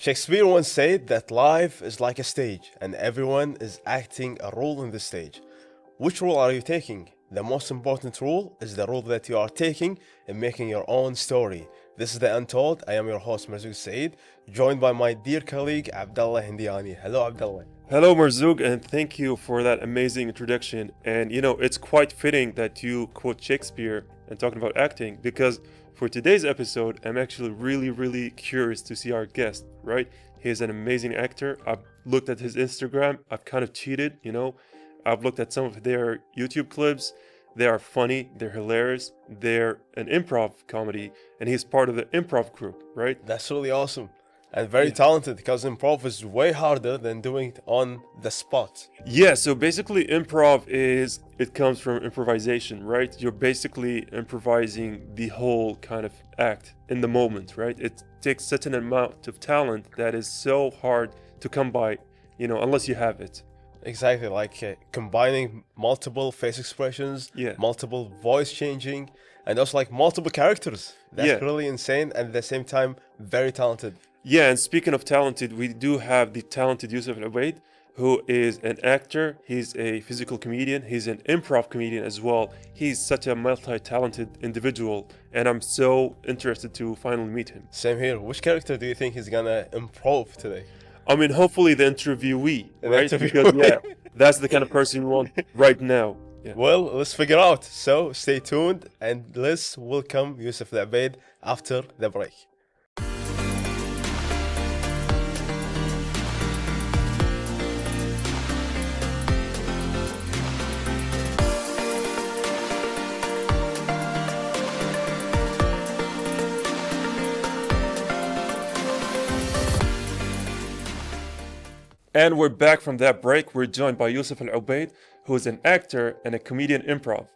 Shakespeare once said that life is like a stage and everyone is acting a role in the stage. Which role are you taking? The most important role is the role that you are taking in making your own story. This is the Untold. I am your host Marzouk Said, joined by my dear colleague Abdallah Hindiani. Hello Abdallah. Hello, Marzouk, and thank you for that amazing introduction. And it's quite fitting that you quote Shakespeare and talking about acting because for today's episode, I'm actually really curious to see our guest, right? He is an amazing actor. I've looked at his Instagram. I've kind of cheated. I've looked at some of their YouTube clips. They are funny, they're hilarious, they're an improv comedy, and he's part of the improv group, right? That's really awesome and very Yeah. talented because improv is way harder than doing it on the spot. Yeah, so basically it comes from improvisation, right? You're basically improvising the whole kind of act in the moment, right? It takes such an amount of talent that is so hard to come by, unless you have it. Exactly, like combining multiple face expressions, Yeah. multiple voice changing, and also like multiple characters. That's Yeah. really insane and at the same time very talented. Yeah, and speaking of talented, we do have the talented Yousef AlObaid, who is an actor, he's a physical comedian, he's an improv comedian as well. He's such a multi-talented individual, and I'm so interested to finally meet him. Same here. Which character do you think is gonna improv today? I mean, hopefully the interviewee, The right? interviewee. Because, yeah, that's the kind of person we want right now. Yeah. Well, let's figure out. So stay tuned and let's welcome Yusuf Al-Abaid after the break. And we're back from that break. We're joined by Yousef AlObaid, who is an actor and a comedian improv.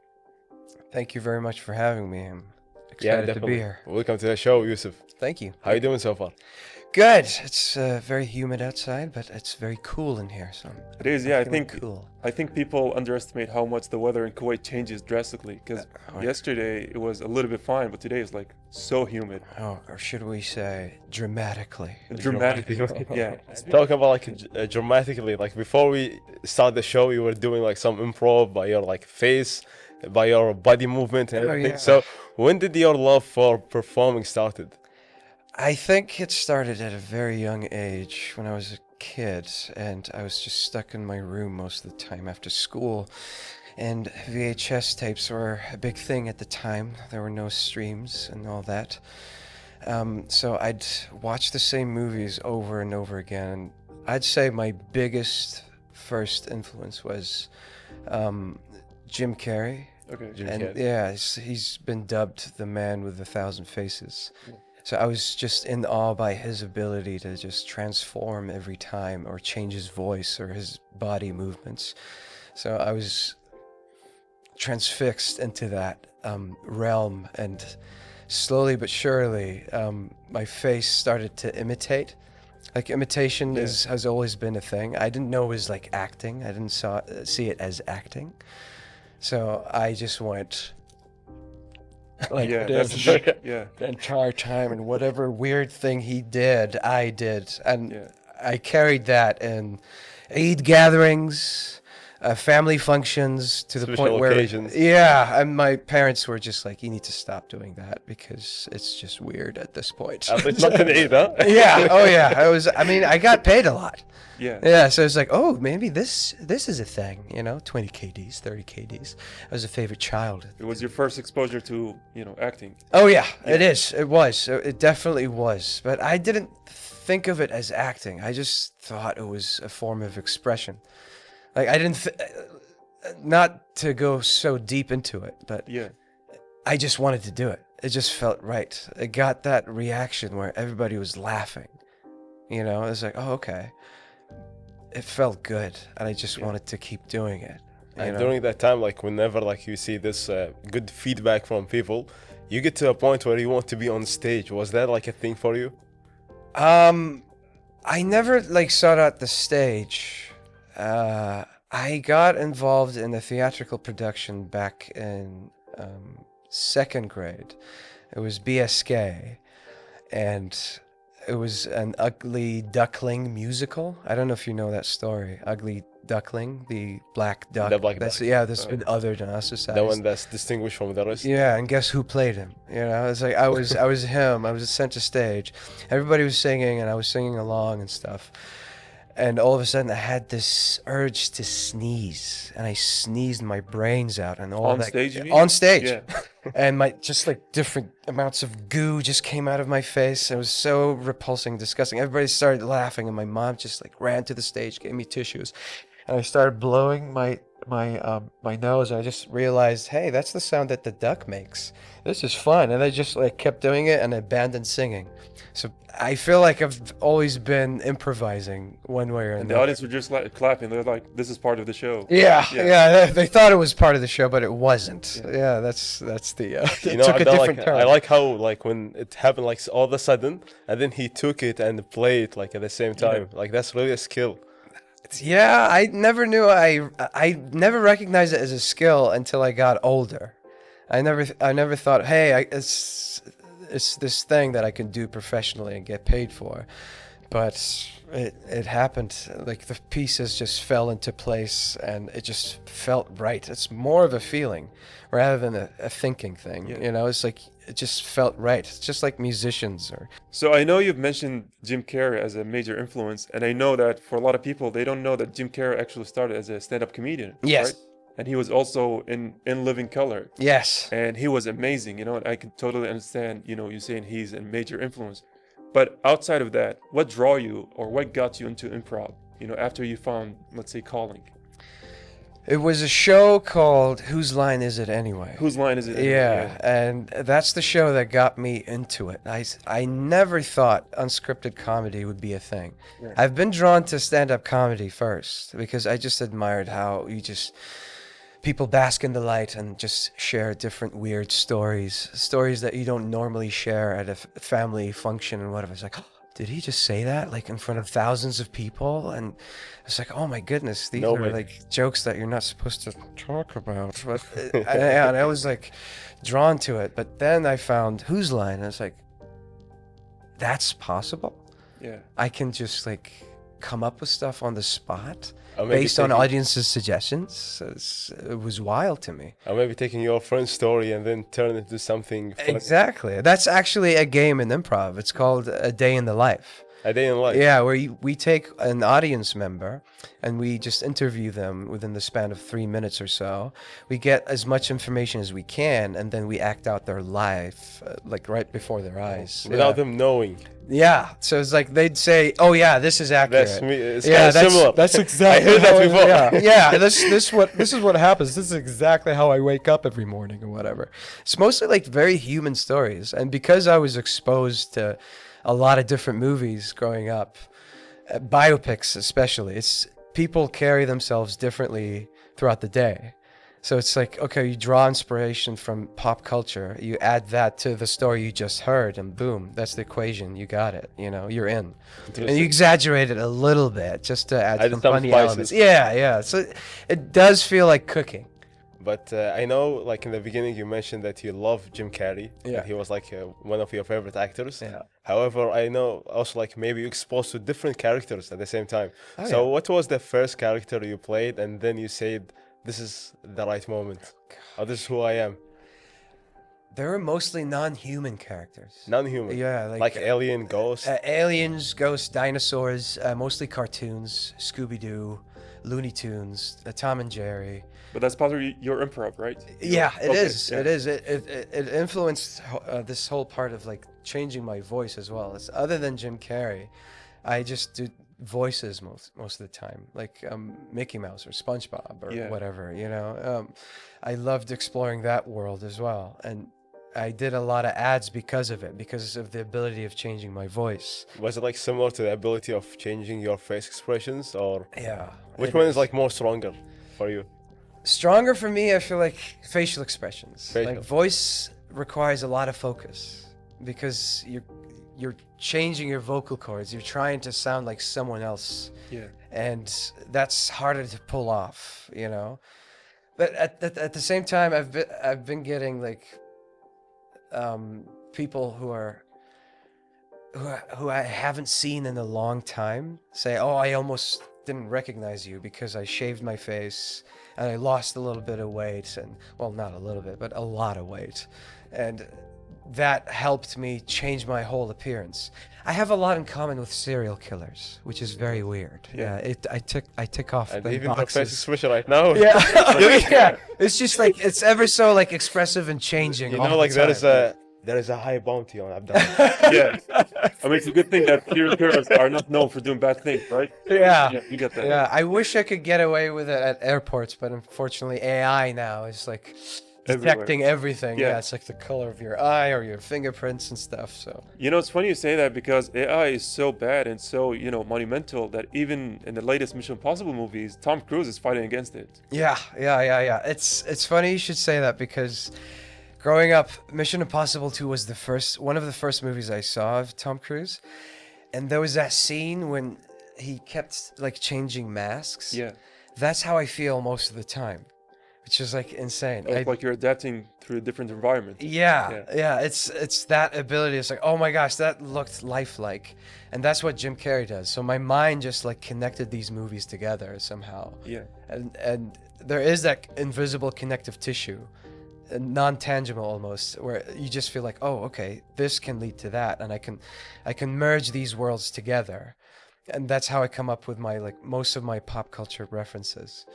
Thank you very much for having me. I'm Yeah, excited to definitely. be here. Welcome to the show, Yusuf. Thank you. How you doing so far? Good. It's very humid outside, but it's very cool in here. So It is, yeah. I feeling think cool. I think people underestimate how much the weather in Kuwait changes drastically. Because Oh, yesterday it was a little bit fine, but today is like so humid, Oh, or should we say dramatically? dramatically. Yeah, Talk about like dramatically, like before we start the show, you were doing like some improv by your like face, by your body movement and Oh, everything. yeah. So when did your love for performing started? I think it started at a very young age when I was a kid, and I was just stuck in my room most of the time after school. And VHS tapes were a big thing at the time. There were no streams and all that. So I'd watch the same movies over and over again. And I'd say my biggest first influence was Jim Carrey. okay. Jim And Carrey. yeah, he's been dubbed the man with a thousand faces. Yeah. So I was just in awe by his ability to just transform every time or change his voice or his body movements. So I was transfixed into that realm, and slowly but surely my face started to imitate. Like imitation Yeah. has always been a thing. I didn't know it was like acting. I didn't see it as acting. So I just went like Yeah, this that's yeah. the entire time, and whatever weird thing he did, I did, and Yeah. I carried that in Eid gatherings, family functions, to the Special point where occasions. yeah, and my parents were just like, "You need to stop doing that because it's just weird at this point." At least not today, huh? Yeah, oh yeah, I mean, I got paid a lot. Yeah. Yeah, so it's like, oh, maybe this is a thing, 20 KDs, 30 KDs. I was a favorite child. It was your first exposure to, acting. Oh yeah, Yeah. it was. It definitely was. But I didn't think of it as acting. I just thought it was a form of expression. Like I didn't not to go so deep into it, but Yeah. I just wanted to do it. It just felt right. It got that reaction where everybody was laughing. It was like, "Oh, okay." It felt good, and I just Yeah. wanted to keep doing it. And during that time, like whenever like you see this good feedback from people, you get to a point where you want to be on stage. Was that like a thing for you? I never like sought out the stage. I got involved in a theatrical production back in second grade. It was BSK, and it was an Ugly Duckling musical. I don't know if you know that story. Ugly Duckling, the black duck. The black That's duck. yeah. That's been othered and The one ostracized. that's distinguished from the rest. Yeah, and guess who played him? You know, it's like I was him. I was center stage. Everybody was singing, and I was singing along and stuff. And all of a sudden, I had this urge to sneeze, and I sneezed my brains out, and all On that stage, you mean? on stage. Yeah. And my just like different amounts of goo just came out of my face. It was so repulsing, disgusting. Everybody started laughing, and my mom just like ran to the stage, gave me tissues, and I started blowing my nose. And I just realized, hey, that's the sound that the duck makes. This is fun, and I just like kept doing it and abandoned singing. So I feel like I've always been improvising one way or And the another. audience were just like clapping. They're like, "This is part of the show." Yeah, Yeah. yeah, they thought it was part of the show, but it wasn't. Yeah, that's the. It took a different turn. I like how like when it happened like all of a sudden, and then he took it and played like at the same time. Like that's really a skill. Yeah, I never knew I never recognized it as a skill until I got older. I never thought, hey, it's this thing that I can do professionally and get paid for. But it happened. Like the pieces just fell into place, and it just felt right. It's more of a feeling rather than a thinking thing. Yeah. You know, it's like it just felt right. It's just like musicians or So I know you've mentioned Jim Carrey as a major influence, and I know that for a lot of people, they don't know that Jim Carrey actually started as a stand-up comedian. Yes. Right? And he was also in Living Color, yes. and he was amazing. You know, and I can totally understand. You know, you saying he's a major influence, but outside of that, what draw you or what got you into improv? You know, after you found, let's say, calling. It was a show called Whose Line Is It Anyway? Whose line is it? anyway? Yeah, and that's the show that got me into it. I never thought unscripted comedy would be a thing. Yeah. I've been drawn to stand-up comedy first because I just admired how people bask in the light and just share different weird stories that you don't normally share at a family function and whatever. It's like, oh, did he just say that like in front of thousands of people? And it's like, oh my goodness, these No are way. like jokes that you're not supposed to talk about. But and I was like drawn to it. But then I found Whose Line, and it's like, that's possible. Yeah. I can just like come up with stuff on the spot Or maybe based on taking- audience's suggestions. It was wild to me. Or maybe taking your friend's story and then turn it into something fun. Exactly. That's actually a game in improv. It's called A Day in the Life. A day in life. Yeah, where we take an audience member and we just interview them within the span of 3 minutes or so. We get as much information as we can, and then we act out their life, like right before their eyes. Without yeah. them knowing. Yeah, so it's like they'd say, "Oh yeah, this is accurate." That's me. It's Yeah, kind of similar. that's exactly. I heard that how it- before. Yeah, yeah. This is what happens. This is exactly how I wake up every morning or whatever. It's mostly like very human stories, and because I was exposed to a lot of different movies growing up, biopics especially, it's people carry themselves differently throughout the day. So it's like, okay, you draw inspiration from pop culture, you add that to the story you just heard, and boom, that's the equation. You got it. You know, you're in. And you exaggerate it a little bit just to add Add some some funny spices. elements. Yeah, yeah. So it does feel like cooking. But I know, like in the beginning, you mentioned that you love Jim Carrey. Yeah. And he was like one of your favorite actors. Yeah. However, I know also like maybe you exposed to different characters at the same time. Oh, So yeah. what was the first character you played, and then you said, "This is the right moment," or "This is who I am"? There were mostly non-human characters. Non-human. Yeah, Like alien, ghost. aliens, ghosts, dinosaurs, mostly cartoons, Scooby-Doo, Looney Tunes, Tom and Jerry. But that's part of your improv, right? Yeah, it Okay, is. yeah. It is. It influenced this whole part of like changing my voice as well. It's other than Jim Carrey, I just do voices most of the time, like Mickey Mouse or SpongeBob or Yeah. whatever. You know, I loved exploring that world as well, and I did a lot of ads because of it, because of the ability of changing my voice. Was it like similar to the ability of changing your face expressions, or Yeah. which it one is like more stronger for you? Stronger for me, I feel like facial expressions. Facial. Like voice requires a lot of focus because you're changing your vocal cords. You're trying to sound like someone else, Yeah. and that's harder to pull off, you know. But at the same time, I've been getting like people who I haven't seen in a long time say, "Oh, I almost didn't recognize you because I shaved my face and I lost a little bit of weight, and well, not a little bit, but a lot of weight." And that helped me change my whole appearance. I have a lot in common with serial killers, which is very weird. Yeah. I tick off And the even your face boxes. expression right now. Yeah, yeah. It's just like it's ever so like expressive and changing. You all know, the like time. there is a high bounty on Abdullah. Yeah. I mean, it's a good thing that serial killers are not known for doing bad things, right? Yeah. Yeah, you got that. Yeah, I wish I could get away with it at airports, but unfortunately AI now is like detecting everything. Yeah. Yeah, it's like the color of your eye or your fingerprints and stuff. So You know, it's funny you say that because AI is so bad and so, monumental that even in the latest Mission Impossible movies, Tom Cruise is fighting against it. yeah. It's funny you should say that because growing up, Mission Impossible 2 was one of the first movies I saw of Tom Cruise, and there was that scene when he kept like changing masks. Yeah. That's how I feel most of the time, which is like insane. It's like you're adapting through a different environment. Yeah. It's that ability. It's like, oh my gosh, that looked lifelike, and that's what Jim Carrey does. So my mind just like connected these movies together somehow. Yeah. And there is that invisible connective tissue, non-tangible almost, where you just feel like, oh, okay, this can lead to that, and I can merge these worlds together, and that's how I come up with my like most of my pop culture references.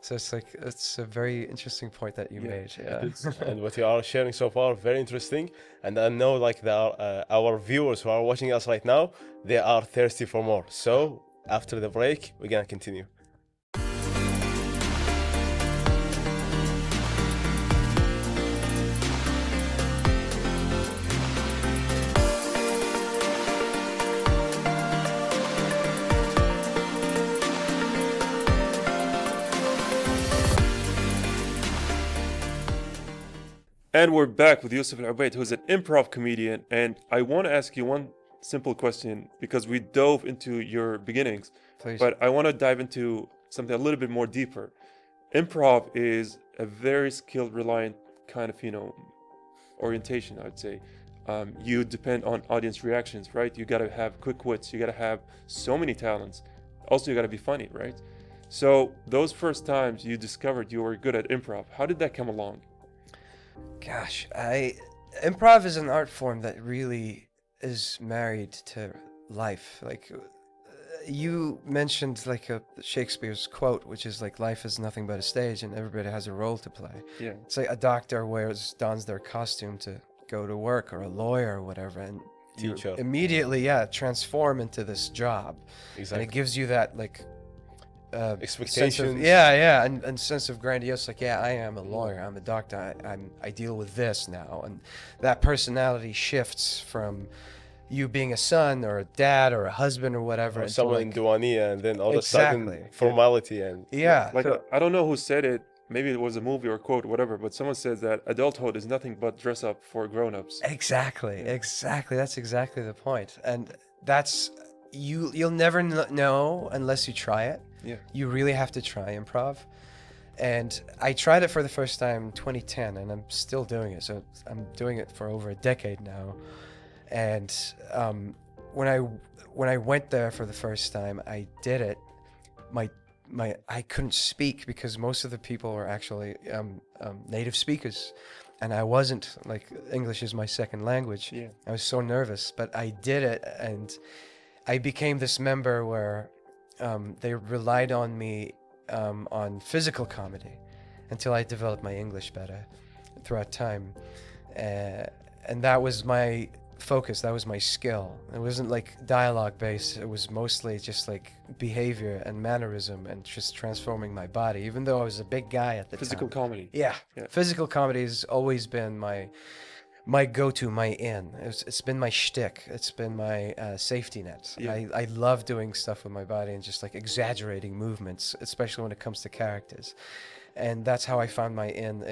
So it's a very interesting point that you made. Yeah. And what you are sharing so far, very interesting. And I know like our viewers who are watching us right now, they are thirsty for more. So after the break, we're gonna continue. And we're back with Yousef AlObaid, who's an improv comedian. And I want to ask you one simple question because we dove into your beginnings. Please. But I want to dive into something a little bit more deeper. Improv is a very skilled, reliant kind of, orientation, I'd say. You depend on audience reactions, right? You got to have quick wits. You got to have so many talents. Also, you got to be funny, right? So those first times you discovered you were good at improv, how did that come along? Gosh, improv is an art form that really is married to life. Like you mentioned, like Shakespeare's quote, which is like, "Life is nothing but a stage, and everybody has a role to play." Yeah. It's like a doctor dons their costume to go to work, or a lawyer, or whatever, and you Teacher. immediately, transform into this job, Exactly. and it gives you that like. Expectations. And sense of grandiose, like, yeah, I am a lawyer, I'm a doctor, I deal with this now, and that personality shifts from you being a son or a dad or a husband or whatever, Or into, someone like, in Duania, and then all of a sudden Exactly. formality and Like, so- I don't know who said it. Maybe it was a movie or quote, whatever, but someone says that adulthood is nothing but dress up for grown-ups. exactly. That's exactly the point, and that's you'll never know unless you try it. Yeah. You really have to try improv. And I tried it for the first time in 2010, and I'm still doing it. So I'm doing it for over a decade now. And when I went there for the first time, I did it. I couldn't speak because most of the people were actually native speakers, and I wasn't. Like, English is my second language. Yeah. I was so nervous, but I did it, and I became this member where they relied on me on physical comedy until I developed my English better throughout time. And that was my focus, that was my skill. It wasn't like dialogue based, it was mostly just like behavior and mannerism and just transforming my body, even though I was a big guy at the Physical time. comedy. Yeah. Yeah. Physical comedy has always been my go-to, my in. It's been my shtick. It's been my safety net. Yeah. I love doing stuff with my body and just like exaggerating movements, especially when it comes to characters. And that's how I found my in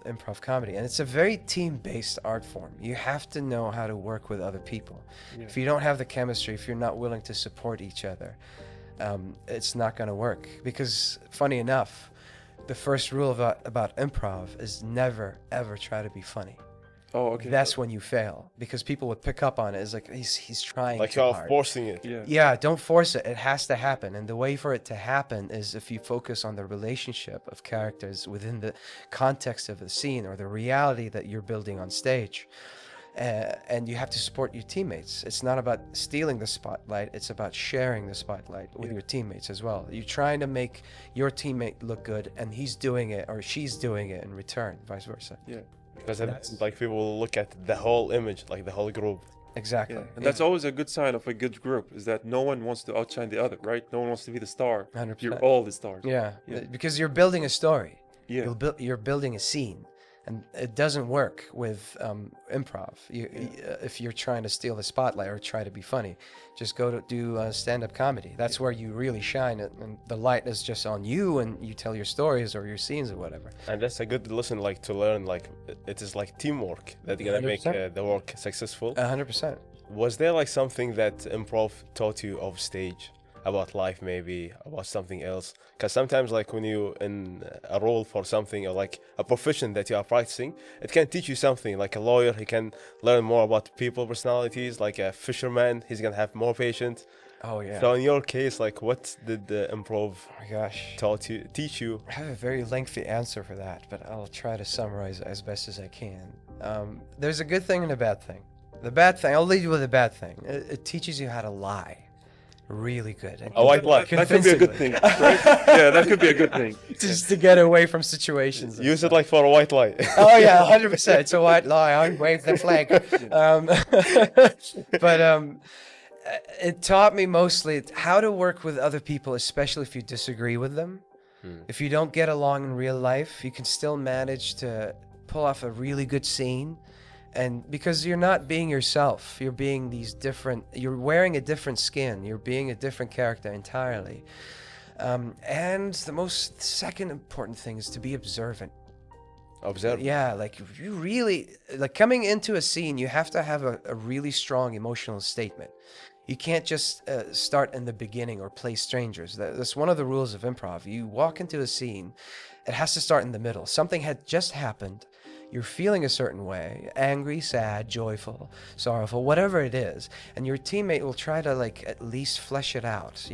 improv comedy. And it's a very team-based art form. You have to know how to work with other people. Yeah. If you don't have the chemistry, if you're not willing to support each other, it's not going to work. Because funny enough, the first rule about improv is never, ever try to be funny. Oh, okay. that's when you fail, because people would pick up on it. It's like he's trying Like too you're hard. forcing it. Yeah. Yeah, don't force it. It has to happen. And the way for it to happen is if you focus on the relationship of characters within the context of the scene or the reality that you're building on stage. And you have to support your teammates. It's not about stealing the spotlight, it's about sharing the spotlight with your teammates as well. You're trying to make your teammate look good, and he's doing it or she's doing it in return, vice versa. Yeah. Because like people will look at the whole image, like the whole group. Exactly. Yeah. And that's always a good sign of a good group, is that no one wants to outshine the other, right? No one wants to be the star. 100%. You're all the stars. Yeah, Yeah. because you're building a story. Yeah. You're building a scene, and it doesn't work with improv. If you're trying to steal the spotlight or try to be funny, just go to do stand-up comedy. That's where you really shine, and the light is just on you, and you tell your stories or your scenes or whatever. And that's a good lesson, like to learn, like it is like teamwork that gonna make 100%. the work successful. 100%. Was there like something that improv taught you off stage about life, maybe about something else? Because sometimes, like when you in a role for something or like a profession that you are practicing, it can teach you something. Like a lawyer, he can learn more about people personalities. Like a fisherman, he's gonna have more patience. Oh yeah. So in your case, like what did the improv Oh my gosh. teach you? I have a very lengthy answer for that, but I'll try to summarize it as best as I can. There's a good thing and a bad thing. The bad thing, I'll lead you with the bad thing. It teaches you how to lie. Really good. And A white lie. That could be a good thing, right? Yeah, that could be a good thing. just to get away from situations. Use it like for a white lie. Oh yeah, 100%. It's a white lie. I wave the flag. But it taught me mostly how to work with other people, especially if you disagree with them. If you don't get along in real life, you can still manage to pull off a really good scene. And because you're not being yourself, you're being you're wearing a different skin, you're being a different character entirely. And the second important thing is to be observant. Observe. Yeah, like you really, like coming into a scene, you have to have a really strong emotional statement. You can't just start in the beginning or play strangers. That's one of the rules of improv. You walk into a scene, it has to start in the middle. Something had just happened. You're feeling a certain way, angry, sad, joyful, sorrowful, whatever it is. And your teammate will try to like at least flesh it out,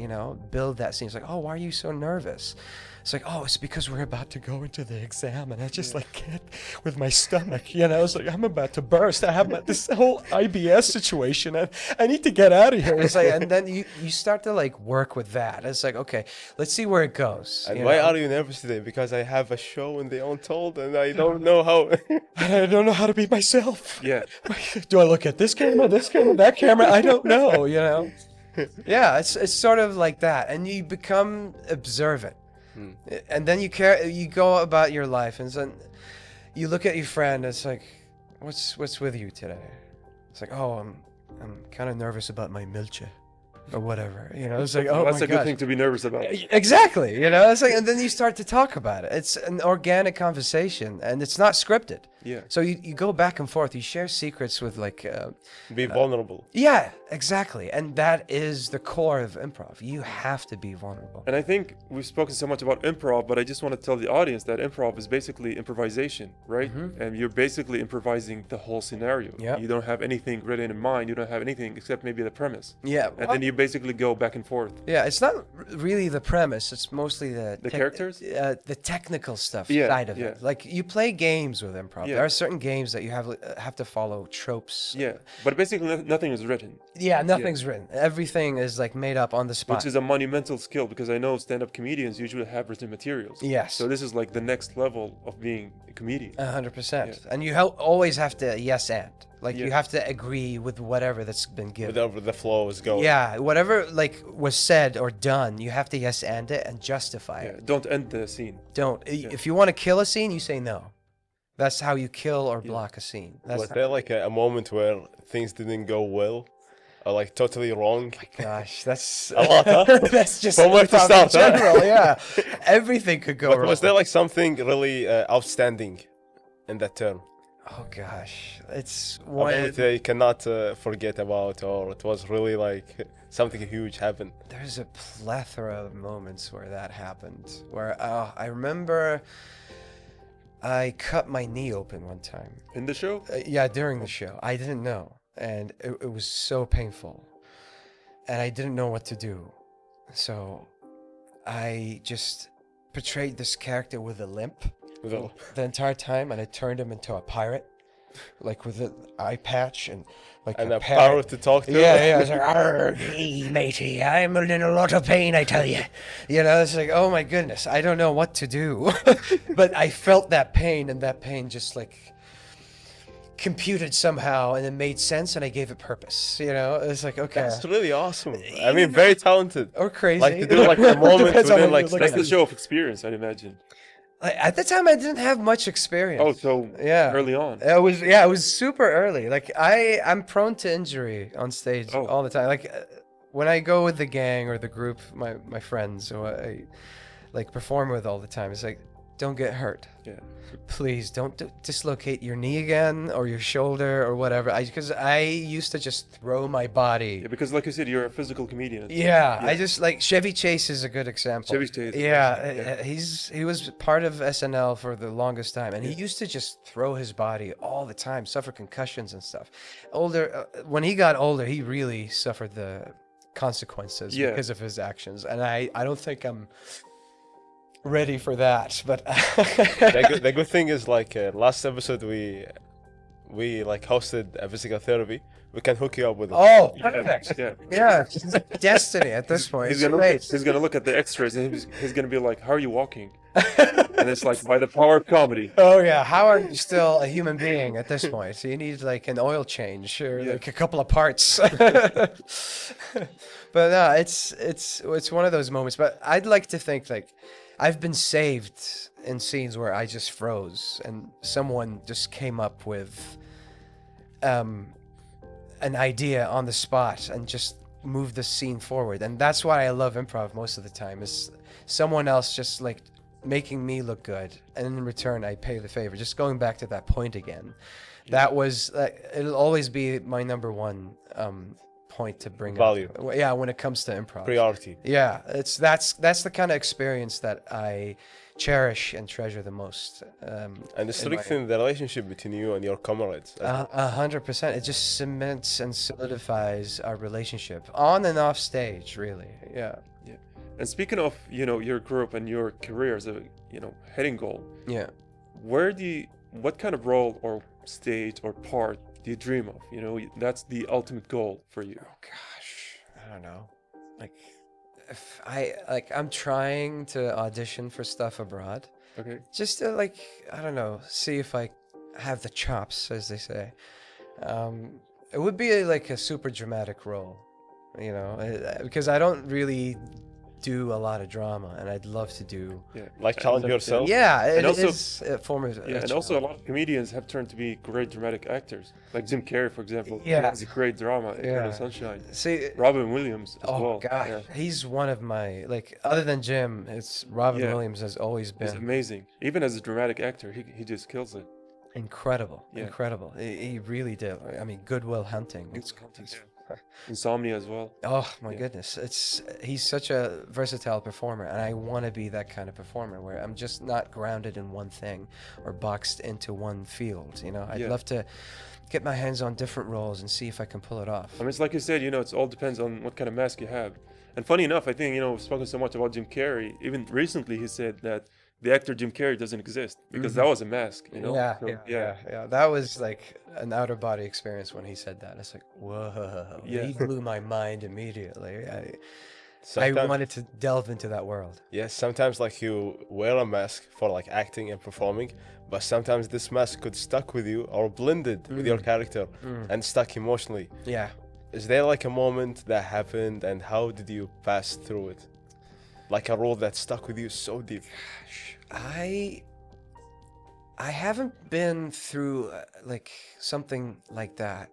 build that scene. It's like, oh, why are you so nervous? It's like, oh, it's because we're about to go into the exam and I just like can't with my stomach, It's like, I'm about to burst. I have this whole IBS situation and I need to get out of here. It's like, and then you start to like work with that. It's like, okay, let's see where it goes. And why are you nervous today? Because I have a show in the Untold and I don't know how. I don't know how to be myself. Yeah. Do I look at this camera, that camera? I don't know, Yeah, it's sort of like that. And you become observant. And then you go about your life, and then you look at your friend. It's like, what's with you today? It's like, oh, I'm kind of nervous about my milche, or whatever. It's like, oh, That's my a good gosh. thing to be nervous about. Exactly. It's like, and then you start to talk about it. It's an organic conversation, and it's not scripted. Yeah. So you go back and forth. You share secrets with like. Be vulnerable. Yeah, exactly. And that is the core of improv. You have to be vulnerable. And I think we've spoken so much about improv, but I just want to tell the audience that improv is basically improvisation, right? And you're basically improvising the whole scenario. Yep. You don't have anything written in mind. You don't have anything except maybe the premise. Yeah. And then you basically go back and forth. Yeah, it's not really the premise. It's mostly the characters? the technical stuff Yeah, side of yeah. it. Like you play games with improv. Yeah. There are certain games that you have to follow tropes. Yeah. But basically nothing is written, Yeah, nothing's written. Everything is like made up on the spot. which is a monumental skill because I know stand-up comedians usually have written materials. Yes. So this is like the next level of being a comedian. 100%. And you always have to yes and. Like Yeah. you have to agree with whatever that's been given. Whatever the flow is going. Yeah, whatever like was said or done, you have to yes and it and justify Yeah. it. Don't end the scene. Don't. If you want to kill a scene, you say no. That's how you kill or block a scene. That's Was there like a moment where things didn't go well? Or like totally wrong? gosh, that's A lot, huh? that's just From where to improv in start, huh? general, yeah. Everything could go But wrong. was there like something really outstanding in that term? Oh gosh, it's A one. moment that you cannot forget about, or it was really like something huge happened. There's a plethora of moments where that happened. Where I remember I cut my knee open one time. In the show? Yeah, during the show. I didn't know. And it was so painful. And I didn't know what to do. So I just portrayed this character with a limp the entire time. And I turned him into a pirate. Like with an eye patch and like And a a power to talk to. Yeah, I was like, "Arr, hey, matey, I'm in a lot of pain, I tell you." You know, it's like, oh my goodness, I don't know what to do. But I felt that pain, and that pain just like computed somehow, and it made sense, and I gave it purpose. You know, it's like, okay. That's really awesome. I mean, very talented. Or crazy. Like to do like a moment Depends on within what like you're That's looking the show of experience, I'd imagine. At the time, I didn't have much experience. Oh, so Yeah. early on. It was super early. Like I'm prone to injury on stage Oh. all the time. Like when I go with the gang or the group, my friends who I like perform with all the time, it's like, don't get hurt. Yeah. Please don't dislocate your knee again or your shoulder or whatever. Because I used to just throw my body. Yeah, because like you said, you're a physical comedian. Yeah, I just like Chevy Chase is a good example. Chevy Chase. Yeah, he was part of SNL for the longest time, and he used to just throw his body all the time, suffer concussions and stuff. When he got older, he really suffered the consequences Yeah. because of his actions, and I don't think I'm ready for that. But The good thing is like last episode we like hosted a physical therapy. We can hook you up with it. oh, Yeah. perfect. Yeah. Yeah, destiny at this point. He's It's gonna, great. he's gonna look at the extras and he's gonna be like, "How are you walking?" And it's like, by the power of comedy. Oh yeah, how are you still a human being at this point? So you need like an oil change or Yeah. like a couple of parts. But no, it's one of those moments. But I'd like to think like I've been saved in scenes where I just froze and someone just came up with an idea on the spot and just moved the scene forward. And that's why I love improv most of the time, is someone else just like making me look good, and in return I pay the favor. Just going back to that point again, that was it'll always be my number one point to bring Value. up. Yeah, when it comes to improv. Priority. Yeah, that's the kind of experience that I cherish and treasure the most. And it in my- strengthens the relationship between you and your comrades. 100%. It just cements and solidifies our relationship on and off stage, really. Yeah. Yeah. And speaking of, your group and your career as a, heading goal, Yeah. what kind of role or stage or part do you dream of? That's the ultimate goal for you. Oh gosh, I don't know. Like, if I'm trying to audition for stuff abroad, Okay. just to like, I don't know, see if I have the chops, as they say. It would be like a super dramatic role, because I don't really do a lot of drama, and I'd love to do. Yeah. Like challenge yourself. Yeah, it And also- is a form of. Yeah, and also a lot of comedians have turned to be great dramatic actors. Like Jim Carrey, for example. Yeah. He's a great drama, Eternal Yeah. Sunshine. See, Robin Williams as oh well. gosh, Yeah. he's one of my other than Jim, it's Robin Yeah. Williams has always He's been amazing. Even as a dramatic actor, he just kills it. incredible. Yeah. Incredible. He really did. I mean, Good Will Hunting. Insomnia as well. Oh my Yeah. goodness, he's such a versatile performer, and I want to be that kind of performer where I'm just not grounded in one thing or boxed into one field. I'd Yeah. love to get my hands on different roles and see if I can pull it off. I mean, it's like you said, it all depends on what kind of mask you have. And funny enough, I think, we've spoken so much about Jim Carrey. Even recently, he said that the actor Jim Carrey doesn't exist because that was a mask, Yeah, So, yeah. That was like an outer body experience when he said that. It's like, whoa. Yeah. He blew my mind immediately. I Sometimes- wanted to delve into that world. Yes, sometimes like you wear a mask for like acting and performing, but sometimes this mask could stuck with you or blended with your character and stuck emotionally. Yeah. Is there like a moment that happened, and how did you pass through it? Like a role that stuck with you so deep. I haven't been through like something like that,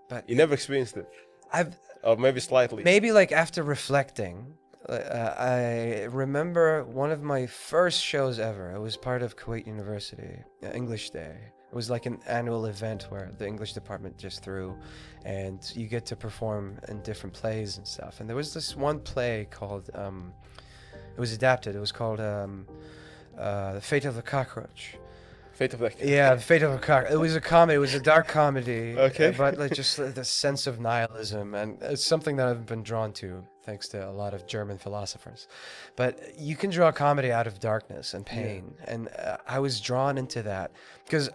but You never experienced it, I've or maybe slightly. maybe like after reflecting, I remember one of my first shows ever. It was part of Kuwait University English Day. It was like an annual event where the English department just threw, and you get to perform in different plays and stuff. And there was this one play called, it was adapted. It was called The Fate of the Cockroach. Fate of the Yeah, Fate of a Cock. It was a comedy. It was a dark comedy. Okay. But like just the sense of nihilism, and it's something that I've been drawn to thanks to a lot of German philosophers. But you can draw comedy out of darkness and pain, and I was drawn into that because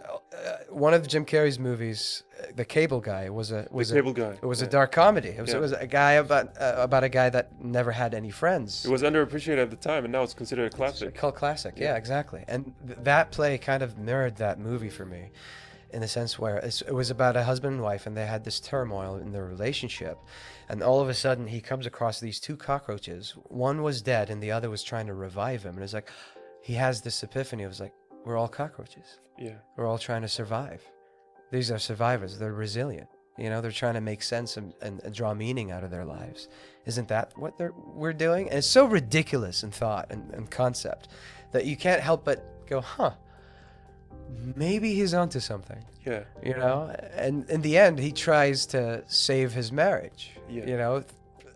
one of Jim Carrey's movies, The Cable Guy, was a Cable Guy, It was a yeah. dark comedy. It Yeah. was a guy about a guy that never had any friends. It was underappreciated at the time, and now it's considered a It's a classic. cult classic. Yeah, exactly. And that play kind of mirrored that movie for me, in the sense where it was about a husband and wife, and they had this turmoil in their relationship, and all of a sudden he comes across these two cockroaches. One was dead, and the other was trying to revive him. And it's like he has this epiphany. It was like, we're all cockroaches. Yeah. We're all trying to survive. These are survivors. They're resilient. You know, they're trying to make sense and draw meaning out of their lives. Isn't that what we're doing? And it's so ridiculous in thought and concept that you can't help but go, huh, maybe he's onto something. Yeah. You know? And in the end, he tries to save his marriage. Yeah. You know?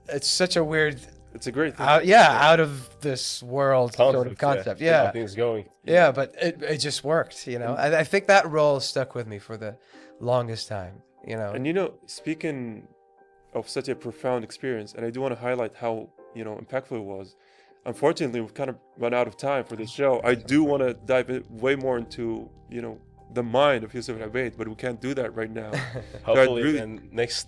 It's such a weird, It's a great thing. out of this world sort of concept. How Yeah. things going. Yeah, but it just worked, you know? I think that role stuck with me for the longest time, you know? And you know, speaking of such a profound experience, and I do want to highlight how, you know, impactful it was. Unfortunately, we've kind of run out of time for this show. I do want to dive way more into, you know, the mind of Yousef AlObaid, but we can't do that right now. Hopefully, really- in next.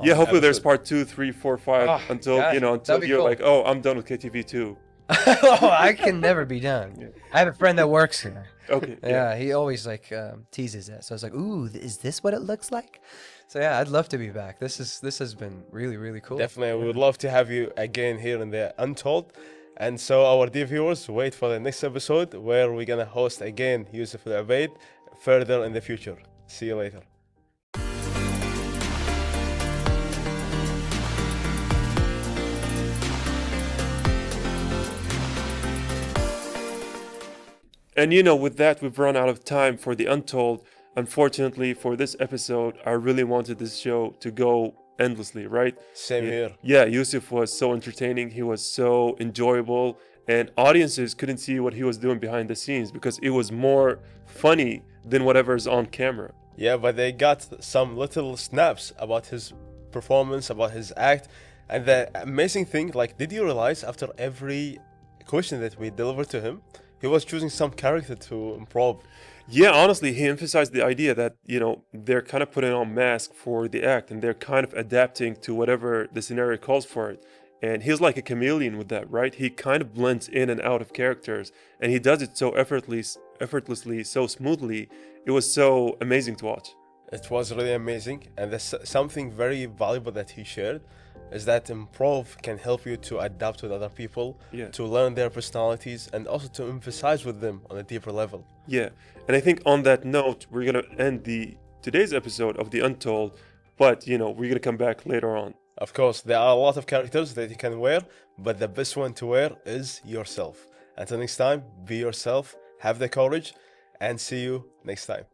Yeah, hopefully there's episode. part 2, 3, 4, 5 Oh, until yeah, you know, until that'd be you're cool. like, oh, I'm done with KTV too. Oh, I can never be done. Yeah. I have a friend that works here. Okay. Yeah, he always like teases it. So I was like, "Ooh, is this what it looks like?" So yeah, I'd love to be back. This has been really, really cool. Definitely, we would love to have you again here in the Untold. And so, our dear viewers, wait for the next episode where we're gonna host again Yousef AlObaid further in the future. See you later. And you know, with that, we've run out of time for the Untold. Unfortunately, for this episode, I really wanted this show to go endlessly, right? Same here. Yeah, Yousef was so entertaining. He was so enjoyable. And audiences couldn't see what he was doing behind the scenes because it was more funny than whatever's on camera. Yeah, but they got some little snaps about his performance, about his act. And the amazing thing, like, did you realize after every question that we delivered to him, he was choosing some character to improve? Yeah, honestly, he emphasized the idea that, you know, they're kind of putting on mask for the act and they're kind of adapting to whatever the scenario calls for it. And he's like a chameleon with that, right? He kind of blends in and out of characters and he does it so effortlessly, so smoothly. It was so amazing to watch. It was really amazing. And there's something very valuable that he shared is that improv can help you to adapt with other people, Yeah. to learn their personalities, and also to emphasize with them on a deeper level. Yeah, and I think on that note, we're gonna end today's episode of The Untold, but you know, we're gonna come back later on. Of course, there are a lot of characters that you can wear, but the best one to wear is yourself. Until next time, be yourself, have the courage, and see you next time.